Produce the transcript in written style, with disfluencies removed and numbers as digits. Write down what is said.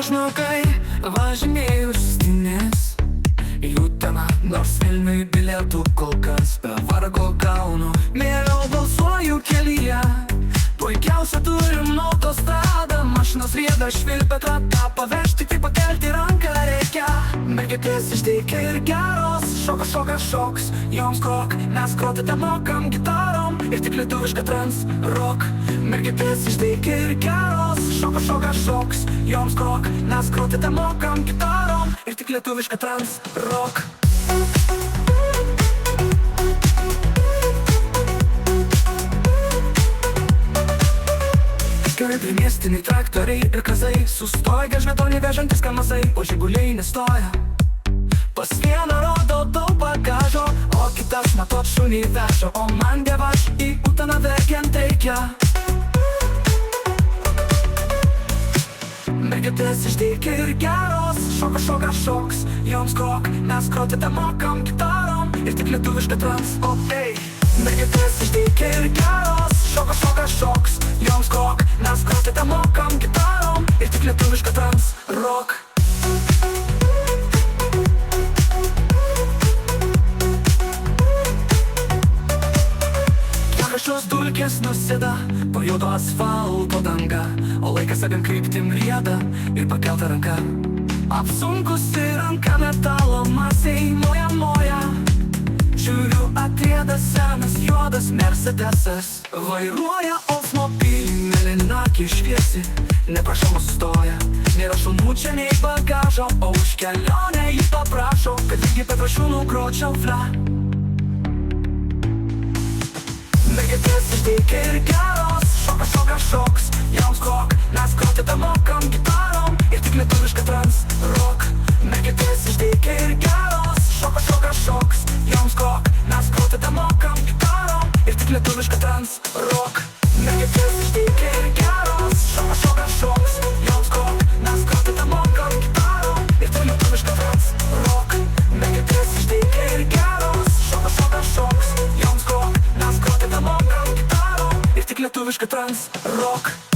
dažno, kai važinėju stinės į Uteną, nors Vilniui bilietų kol kas be vargo gaunu. Mieliau balsuoju kelyje, puikiausia turim autostradą. Mašinos rieda, švilpia trata, pavežti tik pakelti ranką reikia. Mergaitės išdeikia ir geros, šokas, šokas, šoks, joms krok. Mes groti mokam gitarom ir tik lietuviška trans rock. Mergaitės išdeikia ir geros, šokas, šokas, šoks, joms krok. Mes groti mokam gitarom ir tik lietuviška trans rock. Miestiniai traktoriai ir kazai sustoja, gelžbetonį vežantis kamazai, o žiguliai nestoja. Pas vieną rodo daug bagažo, o kitas matot šunį vežo, o man dievaž į Uteną verkiant reikia. Mergaitės išdeikia ir geros, šokas, šokas, šoks, joms krok. Mes groti mokam gitarom ir tik lietuviška trans, o ei. Mergaitės išdeikia ir geros, šokas, šokas, šoks, joms krok. Mes groti mokam gitarom ir tik lietuviška trans rock. Šios dulkės nusėda po juodo asfalto danga, o laikas abiem kryptim rieda ir pakelta ranka. Apsunkusi ranka metalo masei moja moja. Žiūriu, atrieda senas juodas Mercedesas. Vairuoja automobilį, mėlyna akį šviesi, neprašoma sustoja. Nėra šunų čia nei bagažo, o už kelionę jį paprašo, kad lygiai petrašiūnų gročiau fla. Mergaitės išdeikia ir geros, šokas, šokas, šoks, joms krok. Mes groti mokam gitarom ir tik lietuviška trans rock. Mergaitės išdeikia ir geros, šokas, šokas, šoks, joms krok. Mes groti mokam gitarom ir tik lietuviška trans rock. Mergaitės išdeikia ir geros, šokas, šokas, šoks, joms krok. Mes groti mokam gitarom ir tik lietuviška trans rock. Mergaitės išdeikia ir geros, šokas, šokas, šoks, joms krok. Mes groti mokam gitarom ir tik lietuviška trans rock.